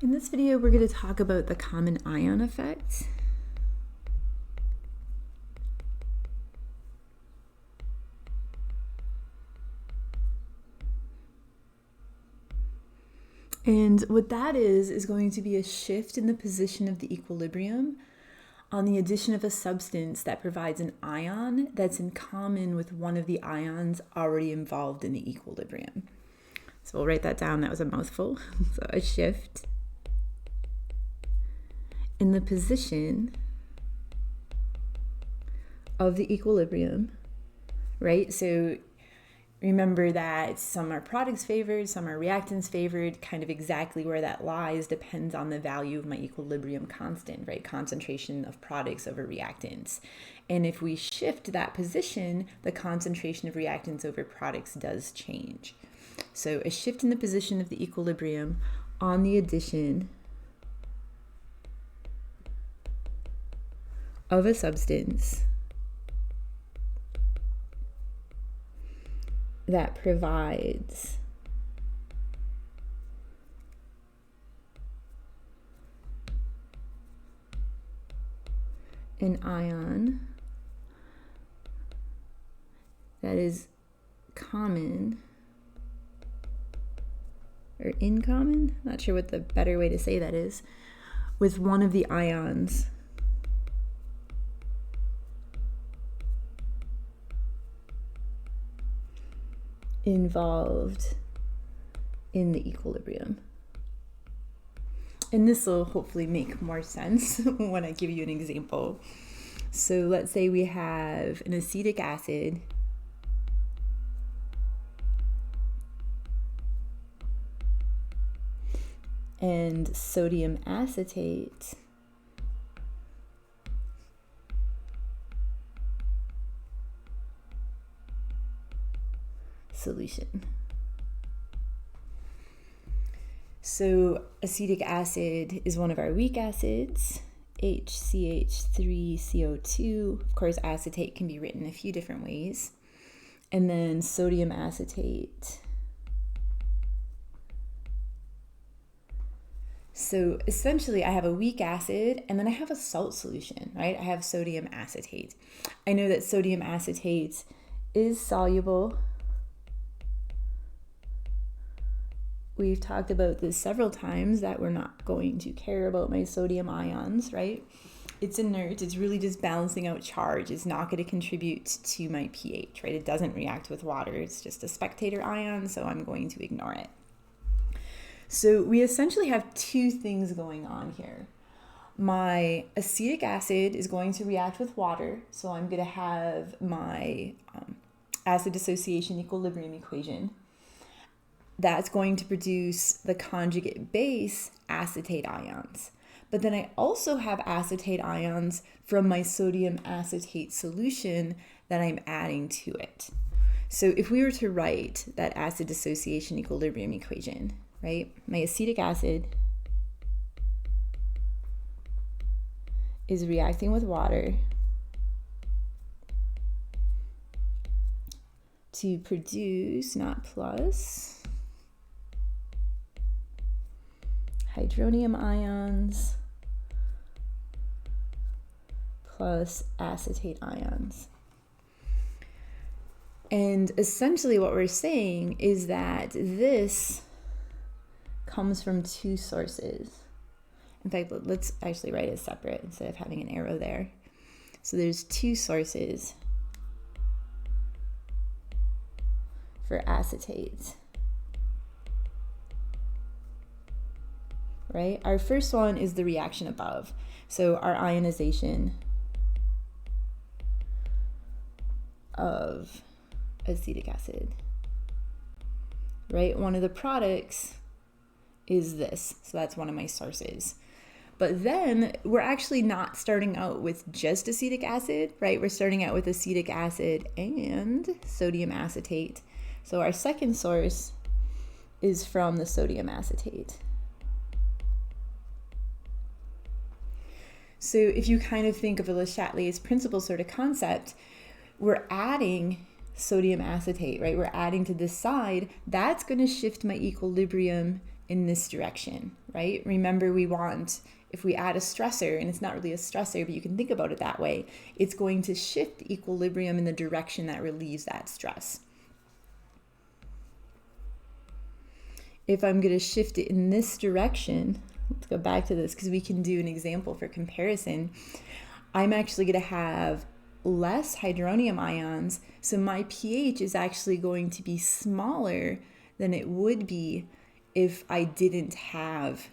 In this video, we're going to talk about the common ion effect. And what that is going to be a shift in the position of the equilibrium on the addition of a substance that provides an ion that's in common with one of the ions already involved in the equilibrium. So we'll write that down. That was a mouthful. So a shift in the position of the equilibrium, right? So remember that some are products favored, some are reactants favored. Kind of exactly where that lies depends on the value of my equilibrium constant, right? Concentration of products over reactants. And if we shift that position, the concentration of reactants over products does change. So a shift in the position of the equilibrium on the addition of a substance that provides an ion that is common or in common, not sure what the better way to say that is, with one of the ions involved in the equilibrium. And this will hopefully make more sense when I give you an example. So let's say we have an acetic acid and sodium acetate solution. So acetic acid is one of our weak acids, HCH3CO2. Of course, acetate can be written a few different ways. And then sodium acetate. So essentially I have a weak acid and then I have a salt solution, right? I have sodium acetate. I know that sodium acetate is soluble. We've talked about this several times that we're not going to care about my sodium ions, right? It's inert. It's really just balancing out charge. It's not going to contribute to my pH, right? It doesn't react with water. It's just a spectator ion, so I'm going to ignore it. So we essentially have two things going on here. My acetic acid is going to react with water, so I'm going to have my acid dissociation equilibrium equation. That's going to produce the conjugate base acetate ions. But then I also have acetate ions from my sodium acetate solution that I'm adding to it. So if we were to write that acid dissociation equilibrium equation, right? My acetic acid is reacting with water to produce, not plus, hydronium ions plus acetate ions. And essentially what we're saying is that this comes from two sources. In fact, let's actually write it separate instead of having an arrow there. So there's two sources for acetate, right? Our first one is the reaction above. So our ionization of acetic acid, right? One of the products is this. So that's one of my sources. But then we're actually not starting out with just acetic acid, right? We're starting out with acetic acid and sodium acetate. So our second source is from the sodium acetate. So if you kind of think of a Le Chatelier's principle sort of concept, we're adding sodium acetate, right? We're adding to this side. That's going to shift my equilibrium in this direction, right? Remember, we want, if we add a stressor, and it's not really a stressor, but you can think about it that way, it's going to shift the equilibrium in the direction that relieves that stress. If I'm going to shift it in this direction, let's go back to this because we can do an example for comparison. I'm actually going to have less hydronium ions, so my pH is actually going to be smaller than it would be if I didn't have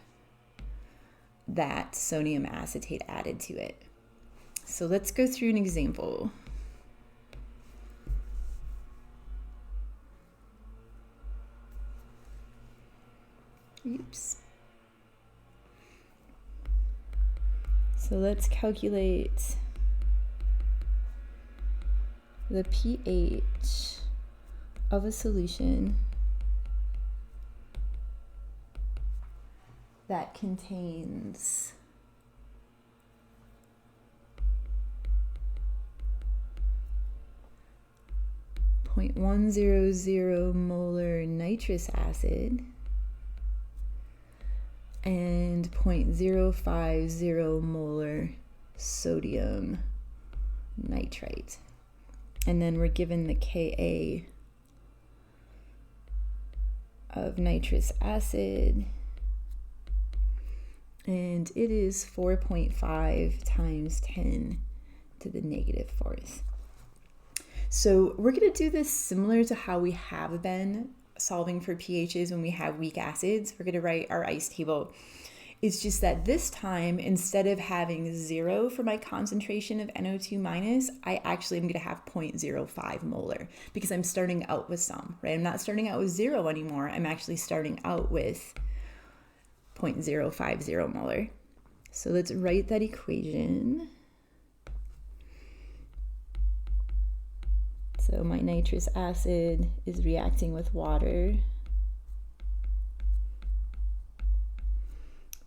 that sodium acetate added to it. So let's go through an example. Oops. So let's calculate the pH of a solution that contains 0.100 molar nitrous acid and 0.050 molar sodium nitrite. And then we're given the Ka of nitrous acid, and it is 4.5 times 10 to the negative fourth. So we're going to do this similar to how we have been solving for pHs when we have weak acids. We're going to write our ice table. It's just that this time, instead of having 0 for my concentration of NO2 minus, I actually am going to have 0.05 molar because I'm starting out with some, right? I'm not starting out with 0 anymore. I'm actually starting out with 0.050 molar. So let's write that equation. So my nitrous acid is reacting with water.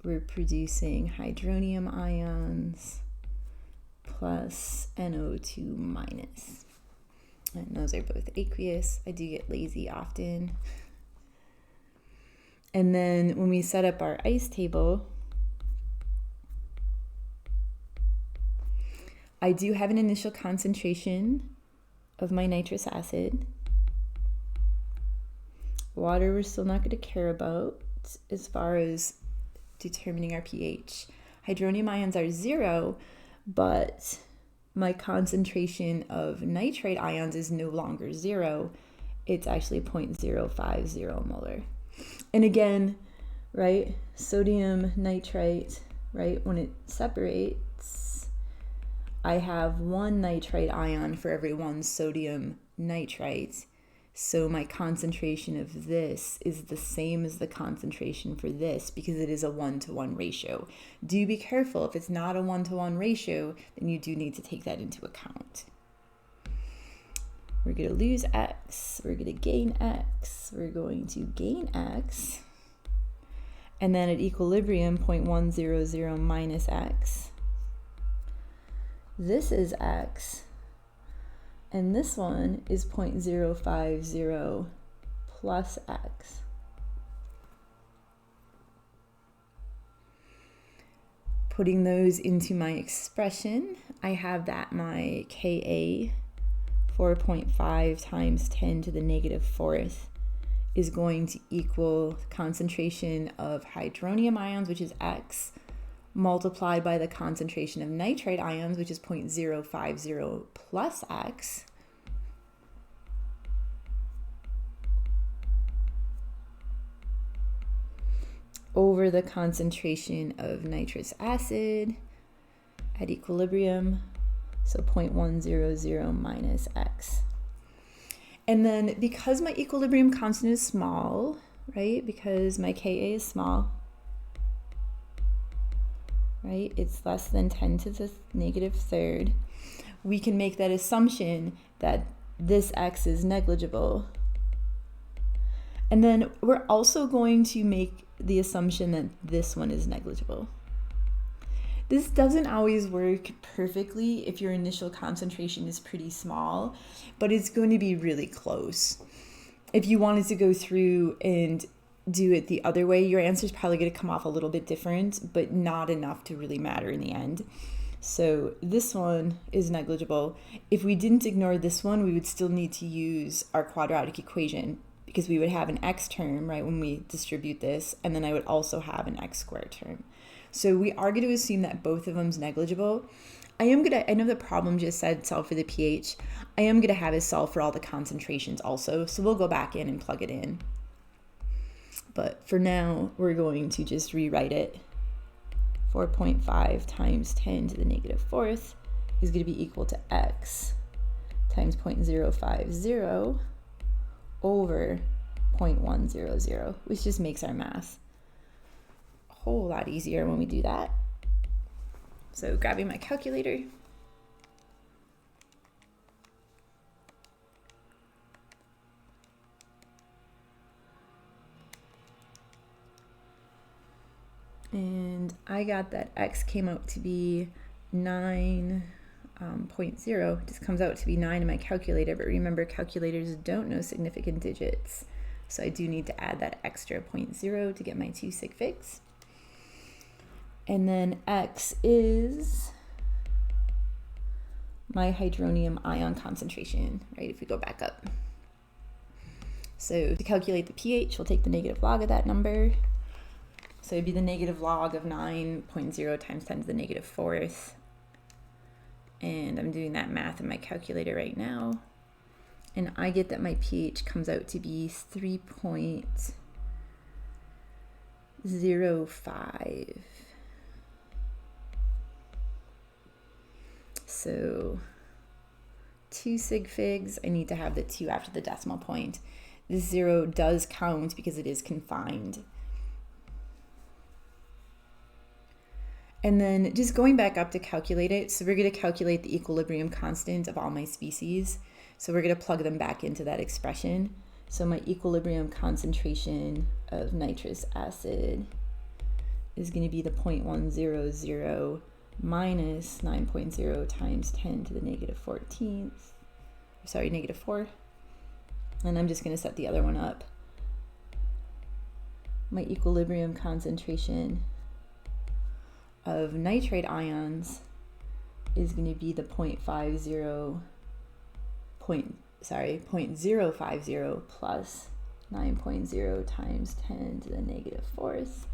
We're producing hydronium ions plus NO2 minus. And those are both aqueous. I do get lazy often. And then when we set up our ice table, I do have an initial concentration of my nitrous acid. Water we're still not going to care about as far as determining our pH. Hydronium ions are 0, but my concentration of nitrate ions is no longer 0. It's actually 0.050 molar. And again, right, sodium nitrite, right, when it separates, I have 1 nitrite ion for every 1 sodium nitrite. So my concentration of this is the same as the concentration for this because it is a 1-to-1 ratio. Do be careful. If it's not a 1-to-1 ratio, then you do need to take that into account. We're going to lose X. We're going to gain X. We're going to gain X. And then at equilibrium, 0.100 minus X. This is X. And this one is 0.050 plus X. Putting those into my expression, I have that my Ka 4.5 times 10 to the negative fourth is going to equal concentration of hydronium ions, which is X, multiplied by the concentration of nitrate ions, which is 0.050 plus X, over the concentration of nitrous acid at equilibrium, so 0.100 minus X. And then because my equilibrium constant is small, right, because my Ka is small, right, it's less than 10 to the negative third, we can make that assumption that this X is negligible. And then we're also going to make the assumption that this one is negligible. This doesn't always work perfectly if your initial concentration is pretty small, but it's going to be really close. If you wanted to go through and do it the other way, your answer is probably going to come off a little bit different, but not enough to really matter in the end. So this one is negligible. If we didn't ignore this one, we would still need to use our quadratic equation, because we would have an x term, right, when we distribute this, and then I would also have an x squared term. So we are going to assume that both of them's negligible. I know the problem just said solve for the pH. I am going to have it solve for all the concentrations also, so we'll go back in and plug it in. But for now, we're going to just rewrite it. 4.5 times 10 to the negative fourth is going to be equal to x times 0.050 over 0.100, which just makes our math a whole lot easier when we do that. So grabbing my calculator. And I got that x came out to be 9.0. Just comes out to be 9 in my calculator, but remember, calculators don't know significant digits. So I do need to add that extra 0.0 to get my 2 sig figs. And then x is my hydronium ion concentration, right, if we go back up. So to calculate the pH, we'll take the negative log of that number. So it'd be the negative log of 9.0 times 10 to the negative fourth. And I'm doing that math in my calculator right now. And I get that my pH comes out to be 3.05. So 2 sig figs, I need to have the 2 after the decimal point. This 0 does count because it is confined. And then just going back up to calculate it, so we're going to calculate the equilibrium constant of all my species. So we're going to plug them back into that expression. So my equilibrium concentration of nitrous acid is going to be the 0.100 minus 9.0 times 10 to the negative 14th. Sorry, negative 4. And I'm just going to set the other one up. My equilibrium concentration of nitrate ions is going to be the 0.050 plus 9.0 times 10 to the negative fourth.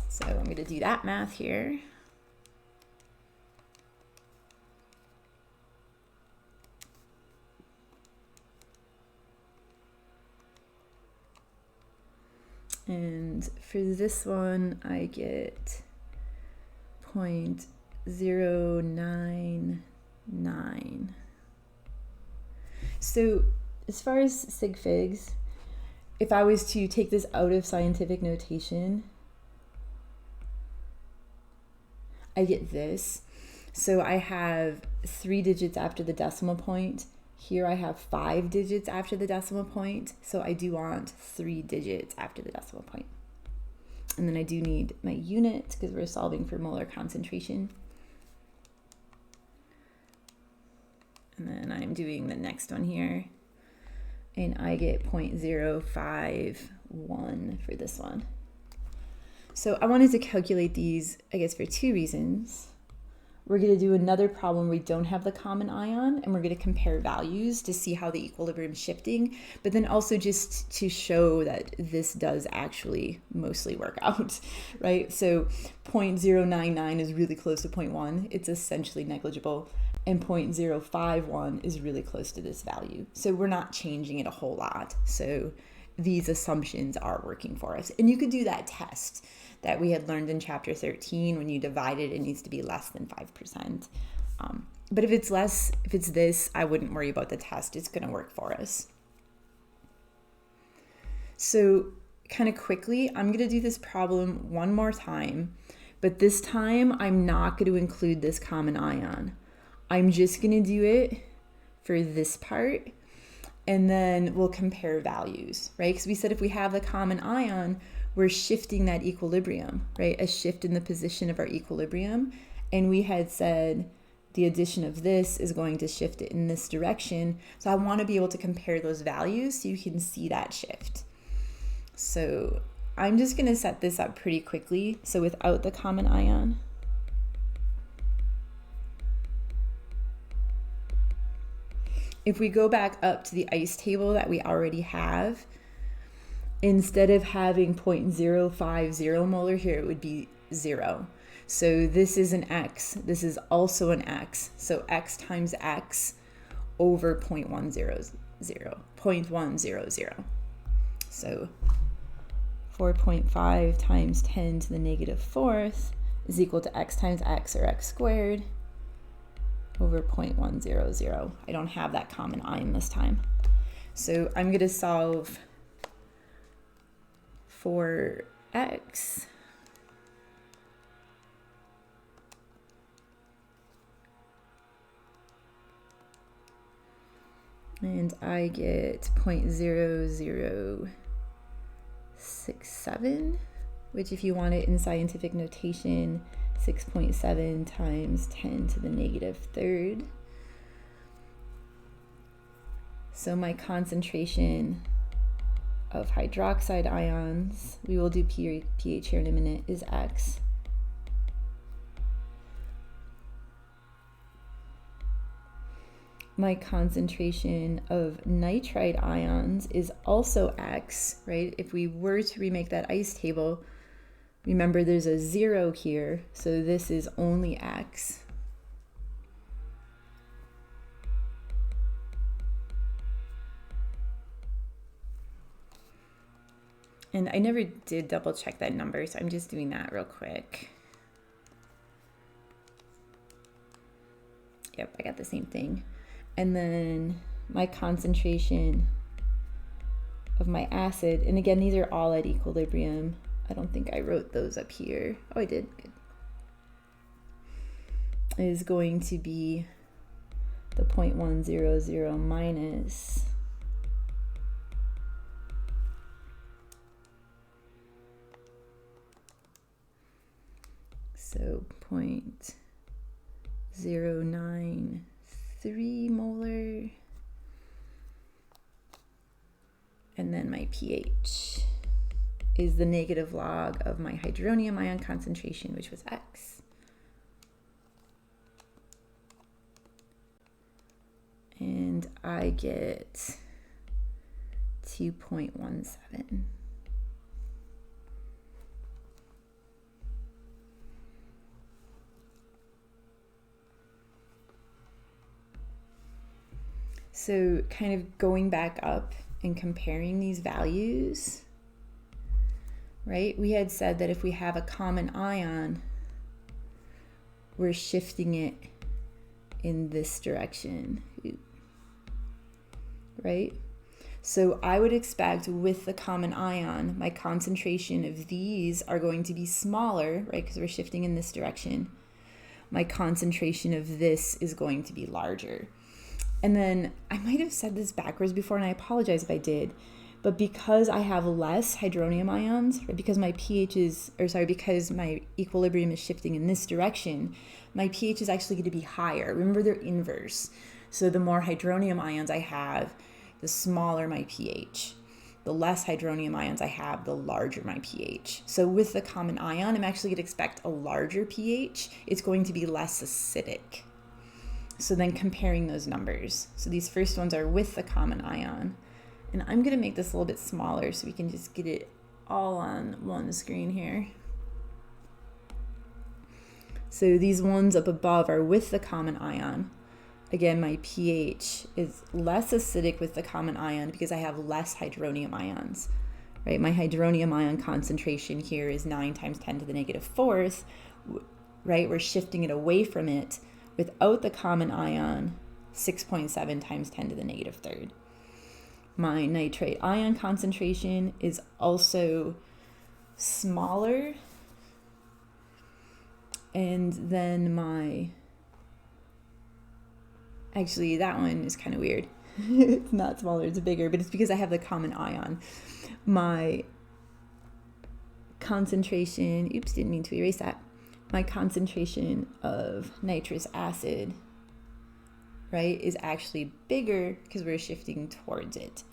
So I'm going to do that math here. And for this one, I get 0.099. So as far as sig figs, if I was to take this out of scientific notation, I get this. So I have 3 digits after the decimal point. Here I have 5 digits after the decimal point. So I do want 3 digits after the decimal point. And then I do need my unit because we're solving for molar concentration. And then I'm doing the next one here. And I get 0.051 for this one. So I wanted to calculate these, I guess, for 2 reasons. We're going to do another problem where we don't have the common ion, and we're going to compare values to see how the equilibrium is shifting, but then also just to show that this does actually mostly work out, right? So 0.099 is really close to 0.1. It's essentially negligible. And 0.051 is really close to this value. So we're not changing it a whole lot. So these assumptions are working for us. And you could do that test that we had learned in chapter 13. When you divide it, it needs to be less than 5%. But if it's less, if it's this, I wouldn't worry about the test. It's going to work for us. So kind of quickly, I'm going to do this problem one more time. But this time, I'm not going to include this common ion. I'm just going to do it for this part. And then we'll compare values, right? Because we said if we have the common ion, we're shifting that equilibrium, right? A shift in the position of our equilibrium. And we had said the addition of this is going to shift it in this direction. So I want to be able to compare those values so you can see that shift. So I'm just going to set this up pretty quickly. So without the common ion, if we go back up to the ice table that we already have, instead of having 0.050 molar here, it would be 0. So this is an X, this is also an X. So X times X over 0.100. So 4.5 times 10 to the negative fourth is equal to X times X, or X squared, over 0.100. I don't have that common ion this time. So I'm going to solve for X. And I get 0.0067, which if you want it in scientific notation, 6.7 times 10 to the negative third. So my concentration of hydroxide ions, we will do pH here in a minute, is X. My concentration of nitrite ions is also X, right? If we were to remake that ice table, remember there's a 0 here, so this is only X. And I never did double check that number, so I'm just doing that real quick. Yep, I got the same thing. And then my concentration of my acid, and again, these are all at equilibrium. I don't think I wrote those up here. Oh, I did. Good. Is going to be the 0.100 minus so 0.093 molar, and then my pH is the negative log of my hydronium ion concentration, which was X. And I get 2.17. So kind of going back up and comparing these values, right? We had said that if we have a common ion, we're shifting it in this direction, right? So I would expect with the common ion, my concentration of these are going to be smaller, right? Because we're shifting in this direction. My concentration of this is going to be larger. And then I might have said this backwards before, and I apologize if I did, but because I have less hydronium ions, right, because my pH is, because my equilibrium is shifting in this direction, my pH is actually going to be higher. Remember, they're inverse. So the more hydronium ions I have, the smaller my pH. The less hydronium ions I have, the larger my pH. So with the common ion, I'm actually going to expect a larger pH. It's going to be less acidic. So then comparing those numbers. So these first ones are with the common ion. And I'm going to make this a little bit smaller so we can just get it all on one screen here. So these ones up above are with the common ion. Again, my pH is less acidic with the common ion because I have less hydronium ions, right? My hydronium ion concentration here is 9 times 10 to the negative fourth, right? We're shifting it away from it. Without the common ion, 6.7 times 10 to the negative third. My nitrate ion concentration is also smaller. And then actually that one is kind of weird. It's not smaller, it's bigger, but it's because I have the common ion. My concentration, oops, didn't mean to erase that. My concentration of nitrous acid, right, is actually bigger because we're shifting towards it.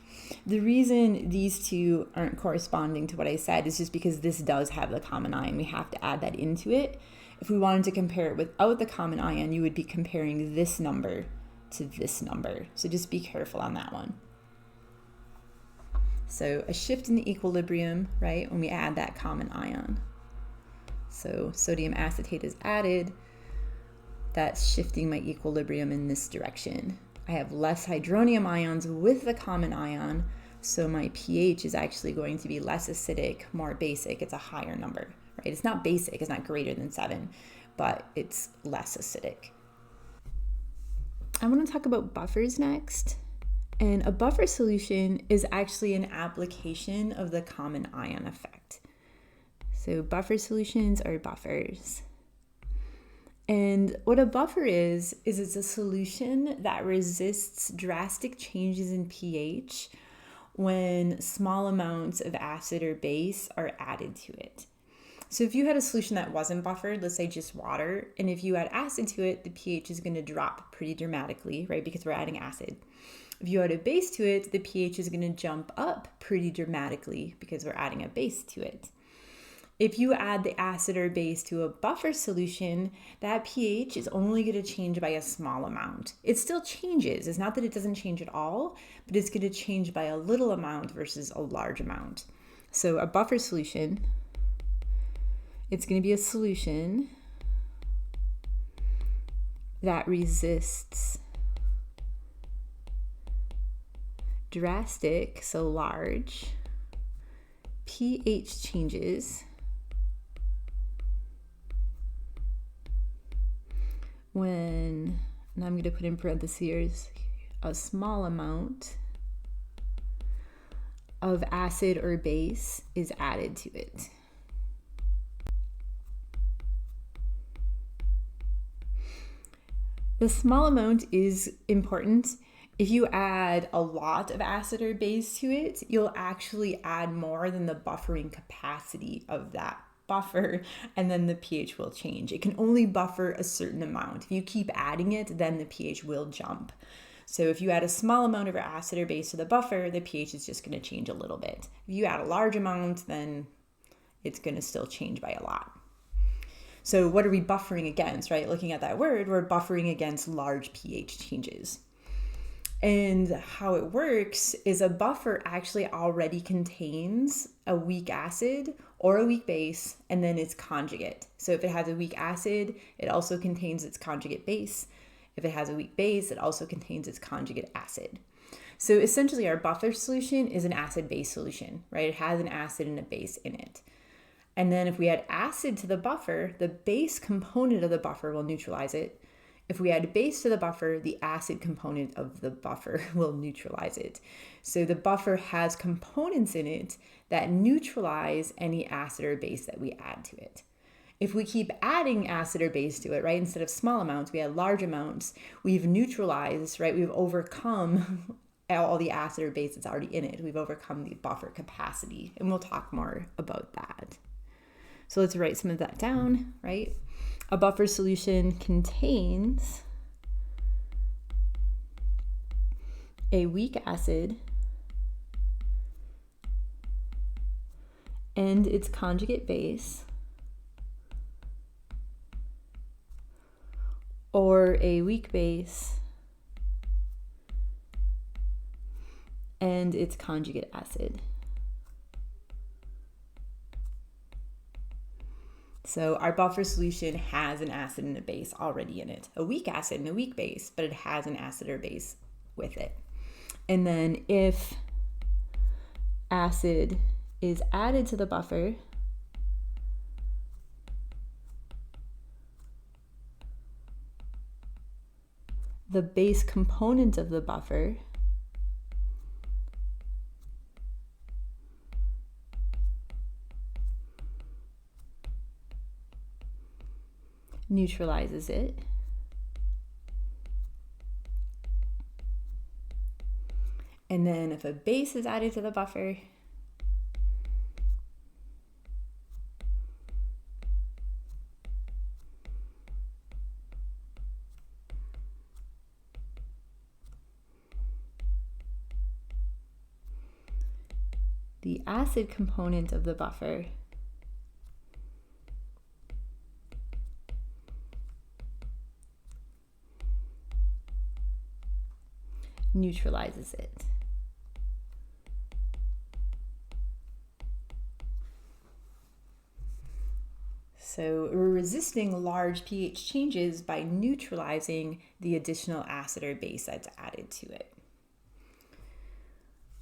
The reason these two aren't corresponding to what I said is just because this does have the common ion. We have to add that into it. If we wanted to compare it without the common ion, you would be comparing this number to this number. So just be careful on that one. So a shift in the equilibrium, right, when we add that common ion. So sodium acetate is added. That's shifting my equilibrium in this direction. I have less hydronium ions with the common ion, so my pH is actually going to be less acidic, more basic. It's a higher number, right? It's not basic, it's not greater than 7, but it's less acidic. I want to talk about buffers next. And a buffer solution is actually an application of the common ion effect. So buffer solutions are buffers. And what a buffer is it's a solution that resists drastic changes in pH when small amounts of acid or base are added to it. So if you had a solution that wasn't buffered, let's say just water, and if you add acid to it, the pH is going to drop pretty dramatically, right? Because we're adding acid. If you add a base to it, the pH is going to jump up pretty dramatically because we're adding a base to it. If you add the acid or base to a buffer solution, that pH is only going to change by a small amount. It still changes. It's not that it doesn't change at all, but it's going to change by a little amount versus a large amount. So a buffer solution, it's going to be a solution that resists drastic, so large, pH changes when, and I'm going to put in parentheses, a small amount of acid or base is added to it. The small amount is important. If you add a lot of acid or base to it, you'll actually add more than the buffering capacity of that buffer, and then the pH will change. It can only buffer a certain amount. If you keep adding it, then the pH will jump. So if you add a small amount of acid or base to the buffer, the pH is just going to change a little bit. If you add a large amount, then it's going to still change by a lot. So what are we buffering against, right? Looking at that word, we're buffering against large pH changes. And how it works is a buffer actually already contains a weak acid or a weak base and then its conjugate. So if it has a weak acid, it also contains its conjugate base. If it has a weak base, it also contains its conjugate acid. So essentially our buffer solution is an acid-base solution, right? It has an acid and a base in it. And then if we add acid to the buffer, the base component of the buffer will neutralize it. If we add base to the buffer, the acid component of the buffer will neutralize it. So the buffer has components in it that neutralize any acid or base that we add to it. If we keep adding acid or base to it, right, instead of small amounts, we add large amounts, we've neutralized, right, we've overcome all the acid or base that's already in it. We've overcome the buffer capacity, and we'll talk more about that. So let's write some of that down, right? A buffer solution contains a weak acid and its conjugate base, or a weak base and its conjugate acid. So our buffer solution has an acid and a base already in it, a weak acid and a weak base, but it has an acid or base with it. And then if acid is added to the buffer, the base component of the buffer neutralizes it. And then if a base is added to the buffer, the acid component of the buffer neutralizes it. So we're resisting large pH changes by neutralizing the additional acid or base that's added to it.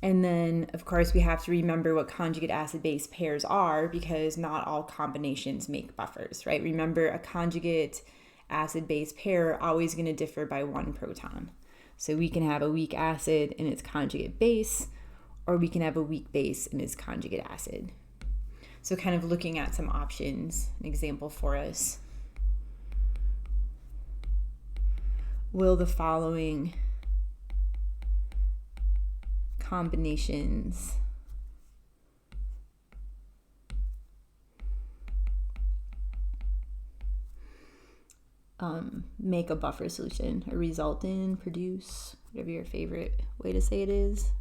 And then, of course, we have to remember what conjugate acid-base pairs are, because not all combinations make buffers, right? Remember, a conjugate acid-base pair are always going to differ by 1 proton. So we can have a weak acid and its conjugate base, or we can have a weak base and its conjugate acid. So kind of looking at some options, an example for us. Will the following combinations make a buffer solution, or result in, produce, whatever your favorite way to say it is?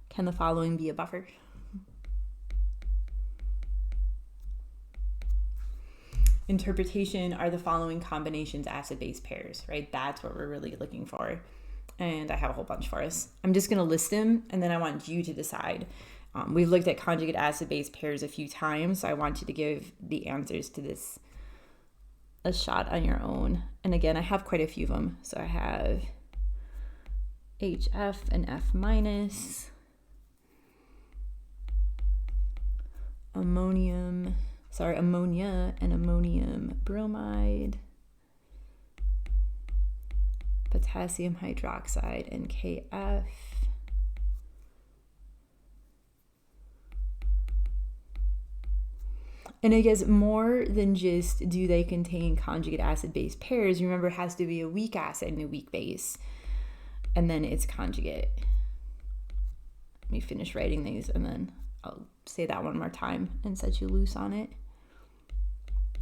Can the following be a buffer? Interpretation, are the following combinations acid-base pairs, right? That's what we're really looking for. And I have a whole bunch for us. I'm just going to list them, and then I want you to decide. We've looked at conjugate acid-base pairs a few times, so I want you to give the answers to this a shot on your own. And again, I have quite a few of them. So I have HF and F minus, ammonia and ammonium bromide, potassium hydroxide and KF, and I guess more than just do they contain conjugate acid-base pairs, remember it has to be a weak acid and a weak base, and then its conjugate. Let me finish writing these and then I'll say that one more time and set you loose on it.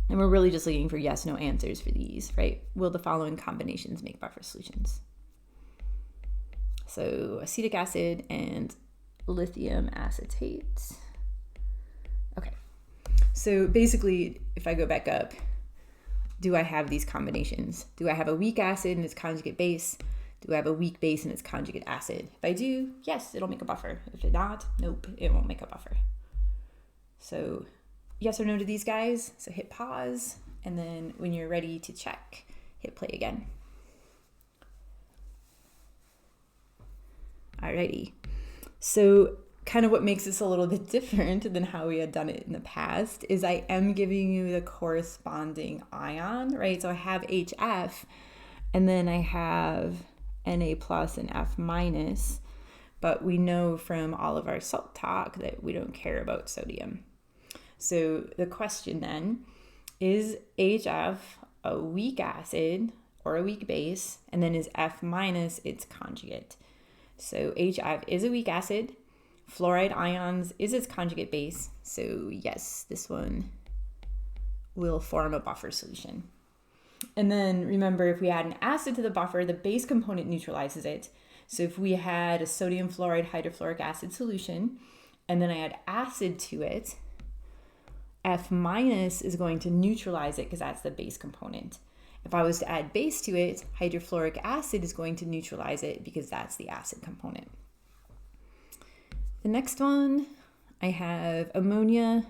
And we're really just looking for yes, no answers for these, right? Will the following combinations make buffer solutions? So acetic acid and lithium acetate. Okay, so basically, if I go back up, do I have these combinations? Do I have a weak acid and its conjugate base? Do I have a weak base and its conjugate acid? If I do, yes, it'll make a buffer. If it not, nope, it won't make a buffer. So yes or no to these guys. So hit pause, and then when you're ready to check, hit play again. Alrighty. So kind of what makes this a little bit different than how we had done it in the past is I am giving you the corresponding ion, right? So I have HF, and then I have Na plus and F minus, but we know from all of our salt talk that we don't care about sodium. So the question then, is HF a weak acid or a weak base? And then is F minus its conjugate? So HF is a weak acid. Fluoride ions is its conjugate base. So yes, this one will form a buffer solution. And then remember, if we add an acid to the buffer, the base component neutralizes it. So if we had a sodium fluoride hydrofluoric acid solution, and then I add acid to it, F minus is going to neutralize it because that's the base component. If I was to add base to it, hydrofluoric acid is going to neutralize it because that's the acid component. The next one, I have ammonia,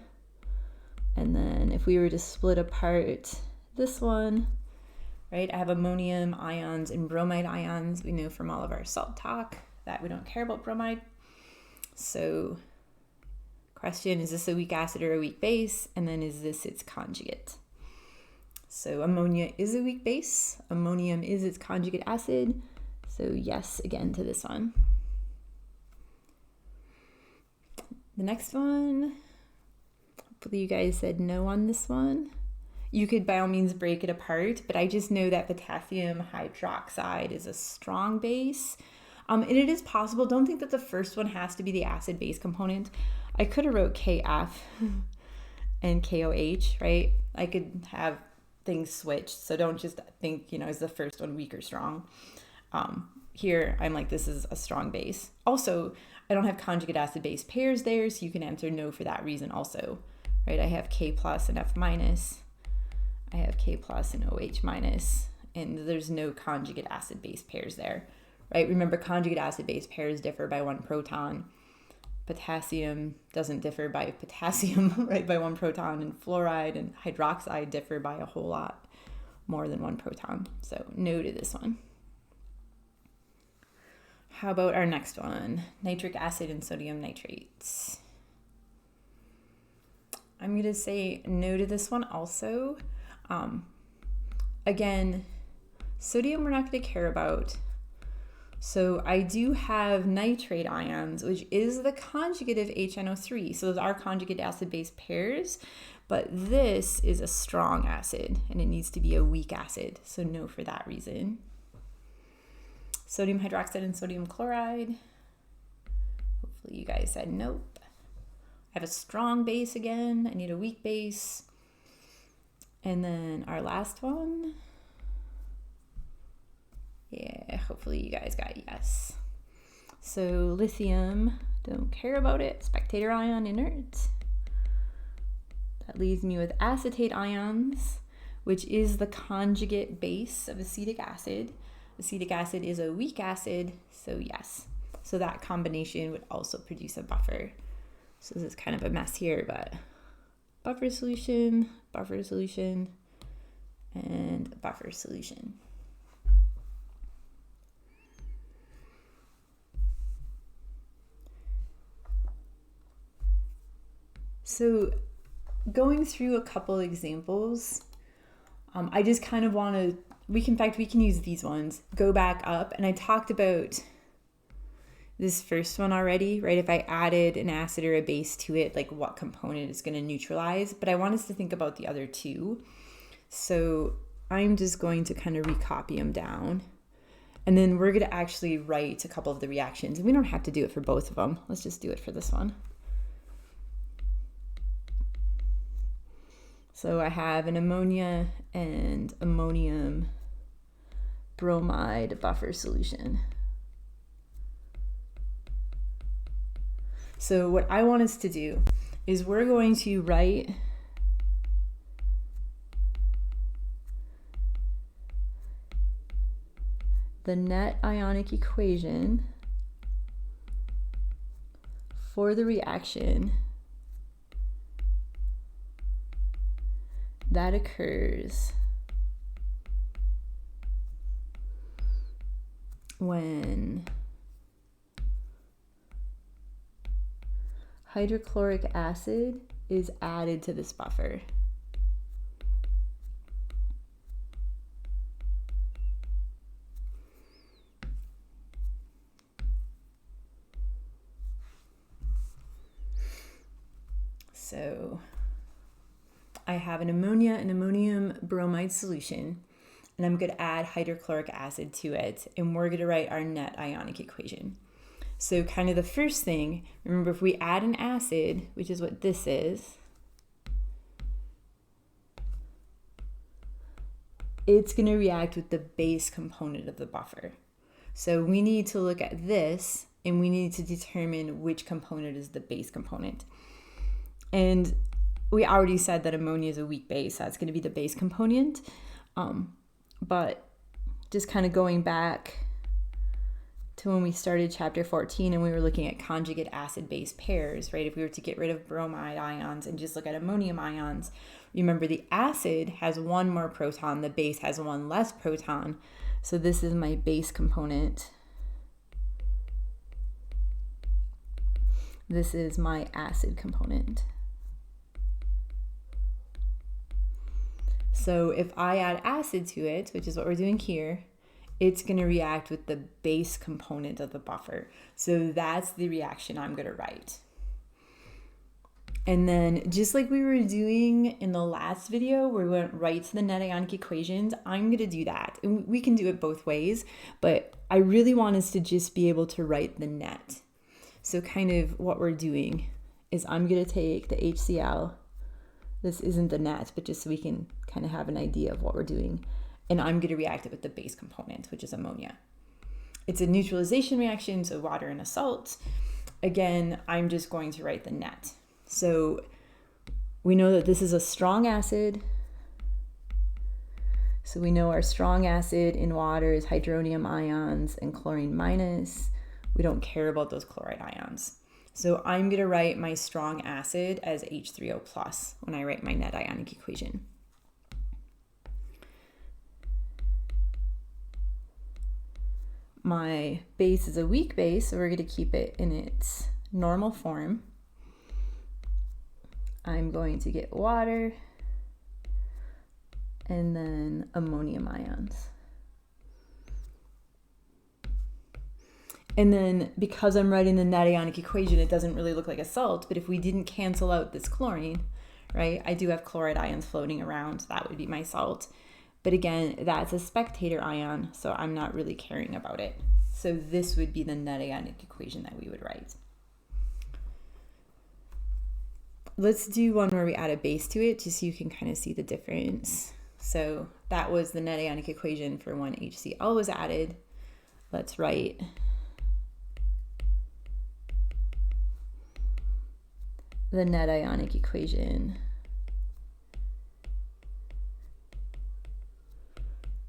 and then if we were to split apart this one, right, I have ammonium ions and bromide ions. We know from all of our salt talk that we don't care about bromide. So question, is this a weak acid or a weak base? And then is this its conjugate? So ammonia is a weak base. Ammonium is its conjugate acid. So yes, again to this one. The next one, hopefully you guys said no on this one. You could by all means break it apart, but I just know that potassium hydroxide is a strong base. And it is possible, don't think that the first one has to be the acid base component. I could have wrote KF and KOH, right? I could have things switched. So don't just think, is the first one weak or strong? Here, I'm like, this is a strong base. Also, I don't have conjugate acid-base pairs there, so you can answer no for that reason also, right? I have K plus and F minus. I have K plus and OH minus, and there's no conjugate acid-base pairs there, right? Remember, conjugate acid-base pairs differ by 1 proton. Potassium doesn't differ by potassium, right, by 1 proton, and fluoride and hydroxide differ by a whole lot more than 1 proton. So no to this one. How about our next one? Nitric acid and sodium nitrates. I'm going to say no to this one also. Again, sodium we're not going to care about. So I do have nitrate ions, which is the conjugate of HNO3. So those are conjugate acid-base pairs, but this is a strong acid and it needs to be a weak acid. So no for that reason. Sodium hydroxide and sodium chloride. Hopefully you guys said nope. I have a strong base again. I need a weak base. And then our last one. Yeah, hopefully you guys got yes. So lithium, don't care about it. Spectator ion, inert. That leaves me with acetate ions, which is the conjugate base of acetic acid. Acetic acid is a weak acid, so yes. So that combination would also produce a buffer. So this is kind of a mess here, but buffer solution, and buffer solution. So going through a couple examples, I just kind of want to, we can use these ones, go back up, and I talked about this first one already, right? If I added an acid or a base to it, like what component is going to neutralize, but I want us to think about the other two. So I'm just going to kind of recopy them down, and then we're going to actually write a couple of the reactions, and we don't have to do it for both of them. Let's just do it for this one. So I have an ammonia and ammonium bromide buffer solution. So what I want us to do is we're going to write the net ionic equation for the reaction that occurs when hydrochloric acid is added to this buffer. So I have an ammonia and ammonium bromide solution, and I'm going to add hydrochloric acid to it, and we're going to write our net ionic equation. So kind of the first thing, remember, if we add an acid, which is what this is, it's going to react with the base component of the buffer. So we need to look at this, and we need to determine which component is the base component. And we already said that ammonia is a weak base. That's going to be the base component. But just kind of going back to when we started chapter 14 and we were looking at conjugate acid-base pairs, right? If we were to get rid of bromide ions and just look at ammonium ions, remember the acid has 1 more proton, the base has 1 less proton. So this is my base component. This is my acid component. So if I add acid to it, which is what we're doing here, it's going to react with the base component of the buffer. So that's the reaction I'm going to write. And then just like we were doing in the last video where we went right to the net ionic equations, I'm going to do that. And we can do it both ways, but I really want us to just be able to write the net. So kind of what we're doing is I'm going to take the HCl. This isn't the net, but just so we can kind of have an idea of what we're doing. And I'm going to react it with the base component, which is ammonia. It's a neutralization reaction, so water and a salt. again, I'm just going to write the net. So we know that this is a strong acid. So we know our strong acid in water is hydronium ions and chlorine minus. We don't care about those chloride ions. So I'm going to write my strong acid as H3O plus when I write my net ionic equation. My base is a weak base, so we're going to keep it in its normal form. I'm going to get water and then ammonium ions. And then because I'm writing the net ionic equation, it doesn't really look like a salt, but if we didn't cancel out this chlorine, right, I do have chloride ions floating around, so that would be my salt. But again, that's a spectator ion, so I'm not really caring about it. So this would be the net ionic equation that we would write. Let's do one where we add a base to it, just so you can kind of see the difference. So that was the net ionic equation for when HCl was added. Let's write the net ionic equation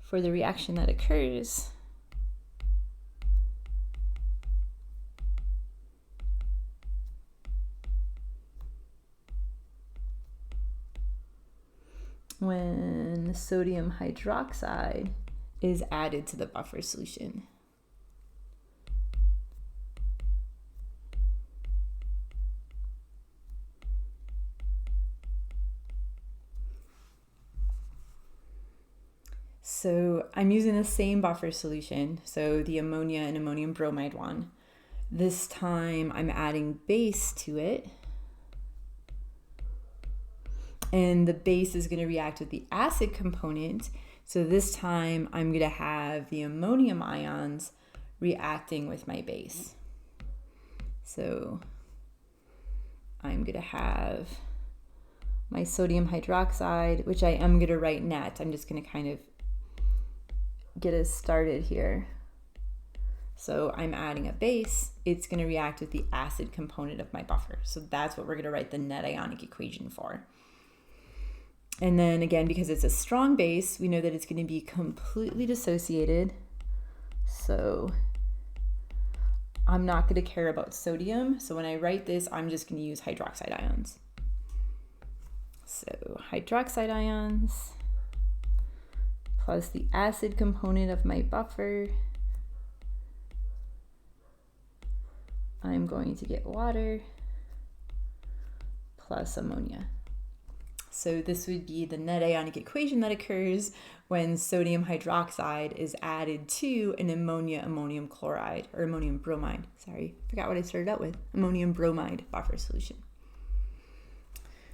for the reaction that occurs when sodium hydroxide is added to the buffer solution. So I'm using the same buffer solution, so the ammonia and ammonium bromide one. This time I'm adding base to it. And the base is going to react with the acid component. So this time I'm going to have the ammonium ions reacting with my base. So I'm going to have my sodium hydroxide, which I am going to write net. I'm just going to kind of get us started here. So I'm adding a base. It's going to react with the acid component of my buffer. So that's what we're going to write the net ionic equation for. And then again, because it's a strong base, we know that it's going to be completely dissociated. So I'm not going to care about sodium. So when I write this, I'm just going to use hydroxide ions. So hydroxide ions plus the acid component of my buffer. I'm going to get water plus ammonia. So this would be the net ionic equation that occurs when sodium hydroxide is added to an ammonium chloride, or ammonium bromide. Sorry, forgot what I started out with. Ammonium bromide buffer solution.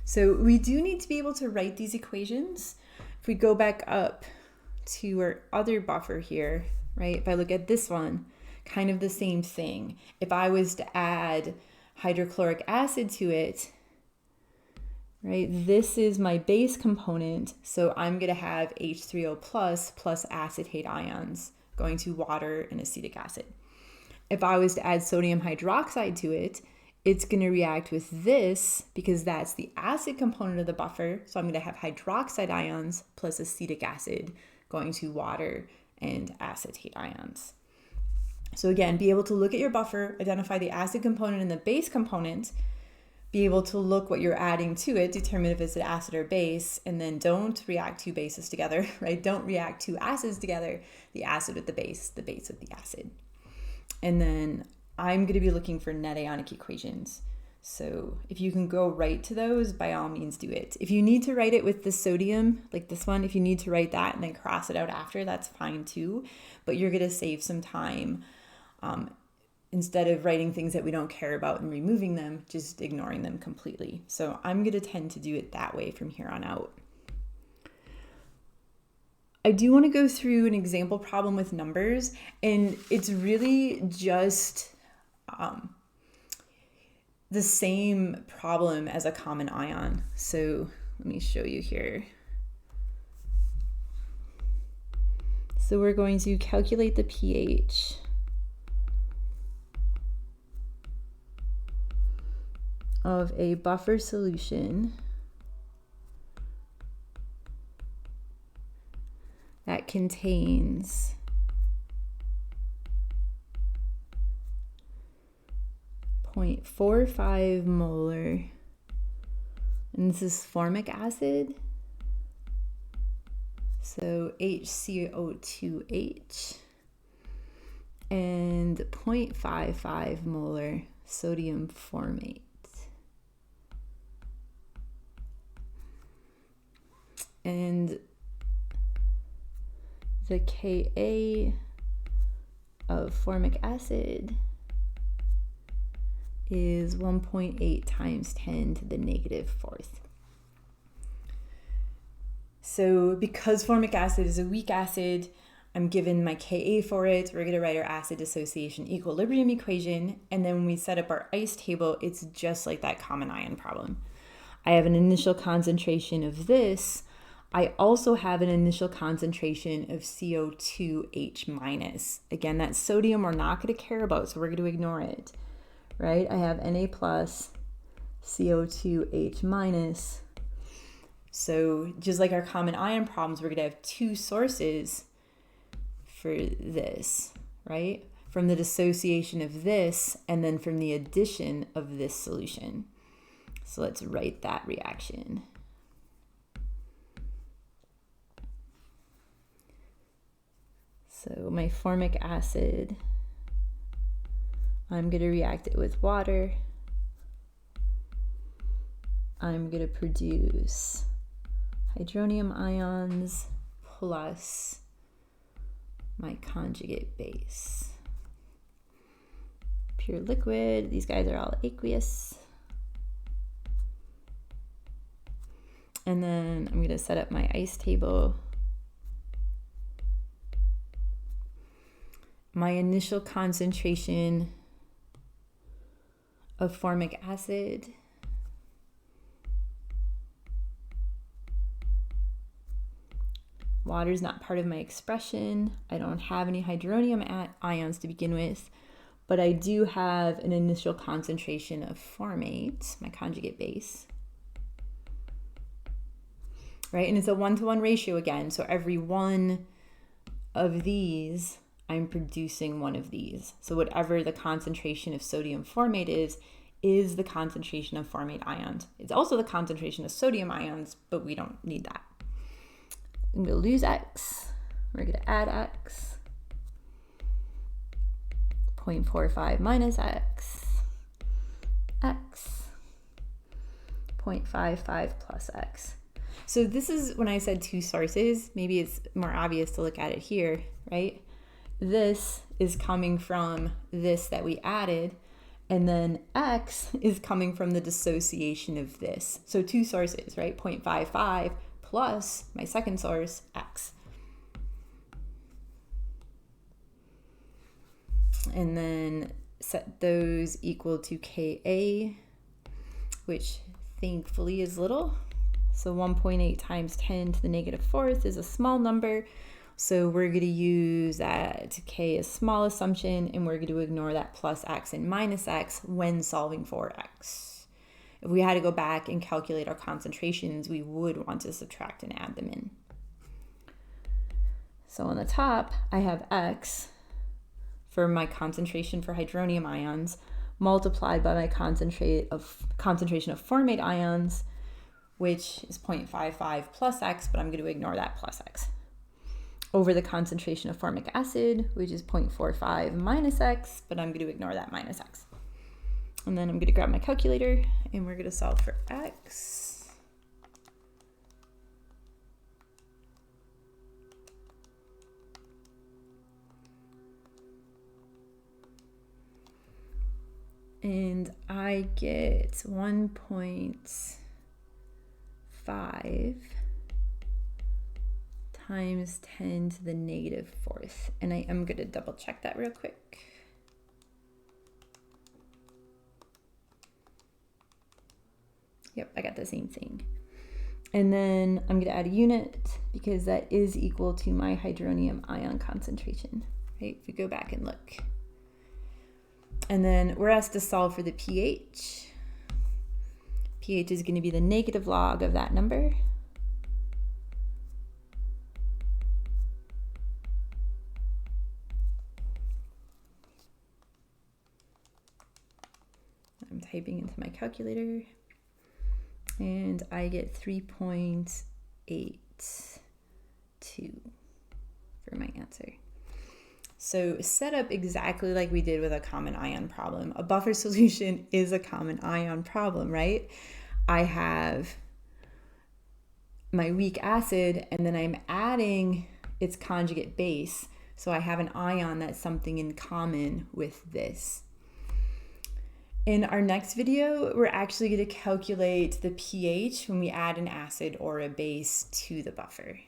So we do need to be able to write these equations. If we go back up to our other buffer here, right? If I look at this one, kind of the same thing. If I was to add hydrochloric acid to it, right, this is my base component, so I'm going to have H3O plus acetate ions going to water and acetic acid. If I was to add sodium hydroxide to it, it's going to react with this because that's the acid component of the buffer, so I'm going to have hydroxide ions plus acetic acid going to water and acetate ions. So again, be able to look at your buffer, identify the acid component and the base component, be able to look what you're adding to it, determine if it's an acid or base, and then don't react two bases together, right? Don't react two acids together, the acid with the base with the acid. And then I'm going to be looking for net ionic equations. So if you can go right to those, by all means do it. If you need to write it with the sodium, like this one, if you need to write that and then cross it out after, that's fine too. But you're going to save some time. Instead of writing things that we don't care about and removing them, just ignoring them completely. So I'm going to tend to do it that way from here on out. I do want to go through an example problem with numbers, and it's really just the same problem as a common ion. So let me show you here. So we're going to calculate the pH. of a buffer solution that contains 0.45 molar, and this is formic acid, so HCO2H, and 0.55 molar sodium formate. And the Ka of formic acid is 1.8 times 10 to the negative 4th. So because formic acid is a weak acid, I'm given my Ka for it. We're going to write our acid dissociation equilibrium equation. And then when we set up our ice table, it's just like that common ion problem. I have an initial concentration of this. I also have an initial concentration of CO2H minus. Again, that sodium we're not going to care about, so we're going to ignore it, right? I have Na plus, CO2H minus. So just like our common ion problems, we're going to have two sources for this, right? From the dissociation of this and then from the addition of this solution. So let's write that reaction. So my formic acid, I'm going to react it with water. I'm going to produce hydronium ions plus my conjugate base. Pure liquid, these guys are all aqueous. And then I'm going to set up my ice table. My initial concentration of formic acid water is not part of my expression. I don't have any hydronium ions to begin with, but I do have an initial concentration of formate, my conjugate base, right? And it's a 1-to-1 ratio again. So every one of these, I'm producing one of these. So whatever the concentration of sodium formate is the concentration of formate ions. It's also the concentration of sodium ions, but we don't need that. I'm going to lose X. We're going to add X. 0.45 minus X. X. 0.55 plus X. So this is when I said two sources. Maybe it's more obvious to look at it here, right? This is coming from this that we added, and then X is coming from the dissociation of this. So two sources, right? 0.55 plus my second source, X. And then set those equal to Ka, which thankfully is little. So 1.8 times 10 to the negative 4th is a small number. So we're going to use that K as small assumption, and we're going to ignore that plus X and minus X when solving for X. If we had to go back and calculate our concentrations, we would want to subtract and add them in. So on the top, I have X for my concentration for hydronium ions multiplied by my concentration of formate ions, which is 0.55 plus X, but I'm going to ignore that plus X, over the concentration of formic acid, which is 0.45 minus X, but I'm going to ignore that minus X. And then I'm going to grab my calculator, and we're going to solve for X. And I get 1.5 times 10 to the negative 4th. And I am going to double check that real quick. Yep, I got the same thing. And then I'm going to add a unit because that is equal to my hydronium ion concentration, right? If we go back and look. And then we're asked to solve for the pH. pH is going to be the negative log of that number. I'm typing into my calculator, and I get 3.82 for my answer. So set up exactly like we did with a common ion problem. A buffer solution is a common ion problem, right? I have my weak acid, and then I'm adding its conjugate base. So I have an ion that's something in common with this. In our next video, we're actually going to calculate the pH when we add an acid or a base to the buffer.